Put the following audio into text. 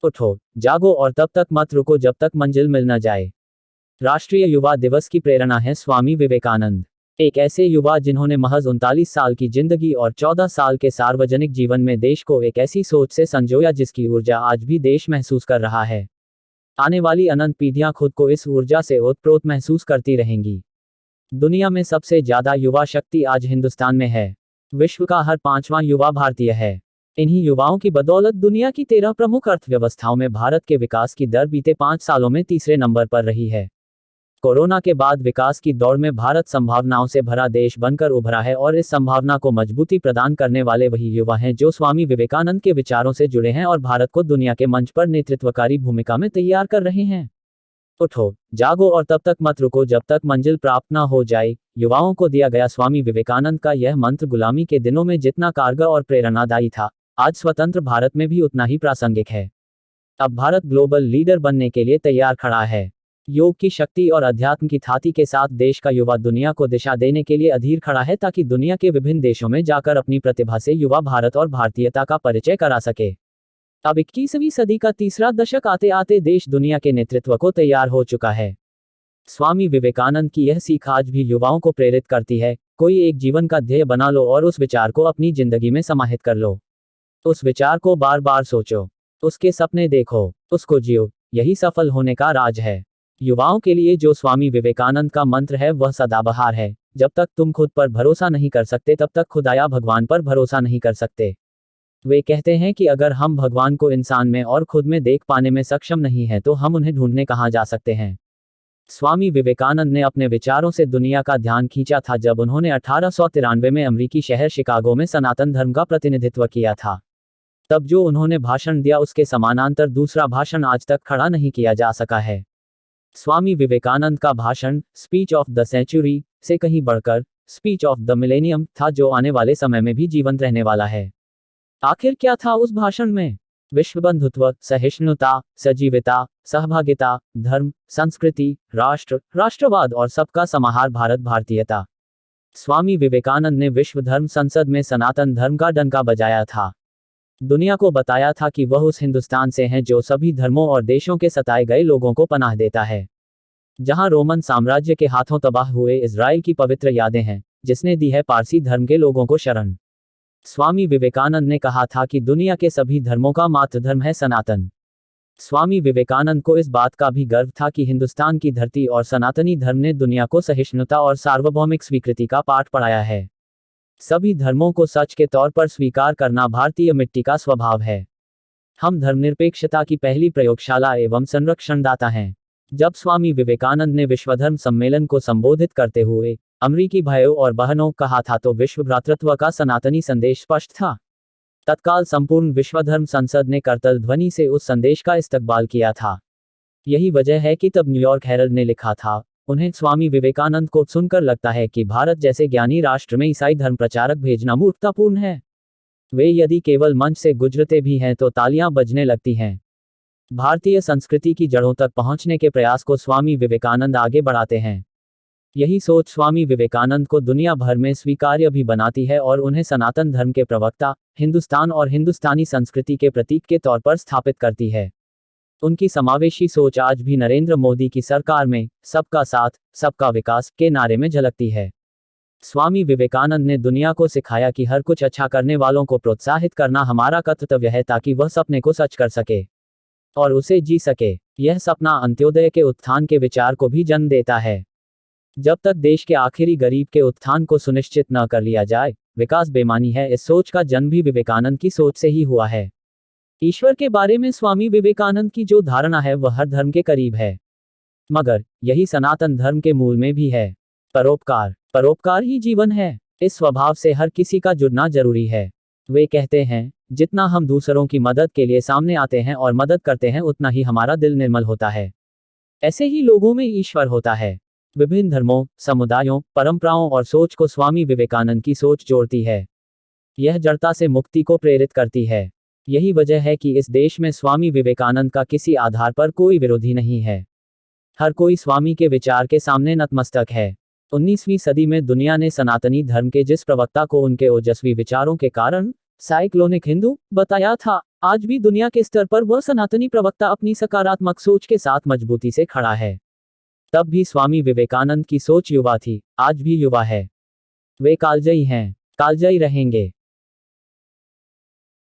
उठो, जागो और तब तक मत रुको जब तक मंजिल मिल न जाए। राष्ट्रीय युवा दिवस की प्रेरणा है स्वामी विवेकानंद, एक ऐसे युवा जिन्होंने महज 39 साल की जिंदगी और 14 साल के सार्वजनिक जीवन में देश को एक ऐसी सोच से संजोया जिसकी ऊर्जा आज भी देश महसूस कर रहा है। आने वाली अनंत पीढ़ियां खुद को इस ऊर्जा से ओतप्रोत महसूस करती रहेंगी। दुनिया में सबसे ज्यादा युवा शक्ति आज हिंदुस्तान में है। विश्व का हर 5वां युवा भारतीय है। इन्हीं युवाओं की बदौलत दुनिया की 13 प्रमुख अर्थव्यवस्थाओं में भारत के विकास की दर बीते 5 सालों में तीसरे नंबर पर रही है। कोरोना के बाद विकास की दौड़ में भारत संभावनाओं से भरा देश बनकर उभरा है और इस संभावना को मजबूती प्रदान करने वाले वही युवा हैं जो स्वामी विवेकानंद के विचारों से जुड़े हैं और भारत को दुनिया के मंच पर नेतृत्वकारी भूमिका में तैयार कर रहे हैं। उठो, जागो और तब तक मत रुको जब तक मंजिल प्राप्त न हो जाए। युवाओं को दिया गया स्वामी विवेकानंद का यह मंत्र गुलामी के दिनों में जितना कारगर और प्रेरणादायी था, आज स्वतंत्र भारत में भी उतना ही प्रासंगिक है। अब भारत ग्लोबल लीडर बनने के लिए तैयार खड़ा है। योग की शक्ति और अध्यात्म की थाती के साथ देश का युवा दुनिया को दिशा देने के लिए अधीर खड़ा है ताकि दुनिया के विभिन्न देशों में जाकर अपनी प्रतिभा से युवा भारत और भारतीयता का परिचय करा सके। अब 21वीं सदी का तीसरा दशक आते आते देश दुनिया के नेतृत्व को तैयार हो चुका है। स्वामी विवेकानंद की यह सीख आज भी युवाओं को प्रेरित करती है। कोई एक जीवन का ध्येय बना लो और उस विचार को अपनी जिंदगी में समाहित कर लो। उस विचार को बार बार सोचो, उसके सपने देखो, उसको जियो, यही सफल होने का राज है। युवाओं के लिए जो स्वामी विवेकानंद का मंत्र है वह सदाबहार है। जब तक तुम खुद पर भरोसा नहीं कर सकते तब तक खुदाया भगवान पर भरोसा नहीं कर सकते। वे कहते हैं कि अगर हम भगवान को इंसान में और खुद में देख पाने में सक्षम नहीं हैं तो हम उन्हें ढूंढने कहाँ जा सकते हैं। स्वामी विवेकानंद ने अपने विचारों से दुनिया का ध्यान खींचा था जब उन्होंने 1893 में अमेरिकी शहर शिकागो में सनातन धर्म का प्रतिनिधित्व किया था। तब जो उन्होंने भाषण दिया उसके समानांतर दूसरा भाषण आज तक खड़ा नहीं किया जा सका है। स्वामी विवेकानंद का भाषण स्पीच ऑफ द सेंचुरी से कहीं बढ़कर स्पीच ऑफ द मिलेनियम था, जो आने वाले समय में भी जीवंत रहने वाला है। आखिर क्या था उस भाषण में? विश्व बंधुत्व, सहिष्णुता, सजीवता, सहभागिता, धर्म, संस्कृति, राष्ट्र, राष्ट्रवाद और सबका समाहार, भारत, भारतीयता। स्वामी विवेकानंद ने विश्व धर्म संसद में सनातन धर्म का डंका बजाया था। दुनिया को बताया था कि वह उस हिंदुस्तान से हैं जो सभी धर्मों और देशों के सताए गए लोगों को पनाह देता है, जहां रोमन साम्राज्य के हाथों तबाह हुए इजराइल की पवित्र यादें हैं, जिसने दी है पारसी धर्म के लोगों को शरण। स्वामी विवेकानंद ने कहा था कि दुनिया के सभी धर्मों का मातृधर्म है सनातन। स्वामी विवेकानंद को इस बात का भी गर्व था कि हिंदुस्तान की धरती और सनातनी धर्म ने दुनिया को सहिष्णुता और सार्वभौमिक स्वीकृति का पाठ पढ़ाया है। सभी धर्मों को सच के तौर पर स्वीकार करना भारतीय मिट्टी का स्वभाव है। हम धर्मनिरपेक्षता की पहली प्रयोगशाला एवं संरक्षणदाता हैं। जब स्वामी विवेकानंद ने विश्व धर्म सम्मेलन को संबोधित करते हुए अमरीकी भाइयों और बहनों कहा था तो विश्व भ्रातृत्व का सनातनी संदेश स्पष्ट था। तत्काल संपूर्ण विश्व धर्म संसद ने करतल ध्वनि से उस संदेश का इस्तकबाल किया था। यही वजह है कि तब न्यूयॉर्क हेरल्ड ने लिखा था, उन्हें स्वामी विवेकानंद को सुनकर लगता है कि भारत जैसे ज्ञानी राष्ट्र में ईसाई धर्म प्रचारक भेजना मूर्खतापूर्ण है। वे यदि केवल मंच से गुजरते भी हैं तो तालियां बजने लगती हैं। भारतीय संस्कृति की जड़ों तक पहुंचने के प्रयास को स्वामी विवेकानंद आगे बढ़ाते हैं। यही सोच स्वामी विवेकानंद को दुनिया भर में स्वीकार्य भी बनाती है और उन्हें सनातन धर्म के प्रवक्ता, हिंदुस्तान और हिंदुस्तानी संस्कृति के प्रतीक के तौर पर स्थापित करती है। उनकी समावेशी सोच आज भी नरेंद्र मोदी की सरकार में सबका साथ, सबका विकास के नारे में झलकती है। स्वामी विवेकानंद ने दुनिया को सिखाया कि हर कुछ अच्छा करने वालों को प्रोत्साहित करना हमारा कर्तव्य है ताकि वह सपने को सच कर सके और उसे जी सके। यह सपना अंत्योदय के उत्थान के विचार को भी जन्म देता है। जब तक देश के आखिरी गरीब के उत्थान को सुनिश्चित न कर लिया जाए, विकास बेमानी है। इस सोच का जन्म भी विवेकानंद की सोच से ही हुआ है। ईश्वर के बारे में स्वामी विवेकानंद की जो धारणा है वह हर धर्म के करीब है, मगर यही सनातन धर्म के मूल में भी है। परोपकार, परोपकार ही जीवन है। इस स्वभाव से हर किसी का जुड़ना जरूरी है। वे कहते हैं, जितना हम दूसरों की मदद के लिए सामने आते हैं और मदद करते हैं उतना ही हमारा दिल निर्मल होता है। ऐसे ही लोगों में ईश्वर होता है। विभिन्न धर्मों, समुदायों, परंपराओं और सोच को स्वामी विवेकानंद की सोच जोड़ती है। यह जड़ता से मुक्ति को प्रेरित करती है। यही वजह है कि इस देश में स्वामी विवेकानंद का किसी आधार पर कोई विरोधी नहीं है। हर कोई स्वामी के विचार के सामने नतमस्तक है। 19वीं सदी में दुनिया ने सनातनी धर्म के जिस प्रवक्ता को उनके ओजस्वी विचारों के कारण साइक्लोनिक हिंदू बताया था, आज भी दुनिया के स्तर पर वह सनातनी प्रवक्ता अपनी सकारात्मक सोच के साथ मजबूती से खड़ा है। तब भी स्वामी विवेकानंद की सोच युवा थी, आज भी युवा है। वे कालजयी हैं, कालजयी रहेंगे।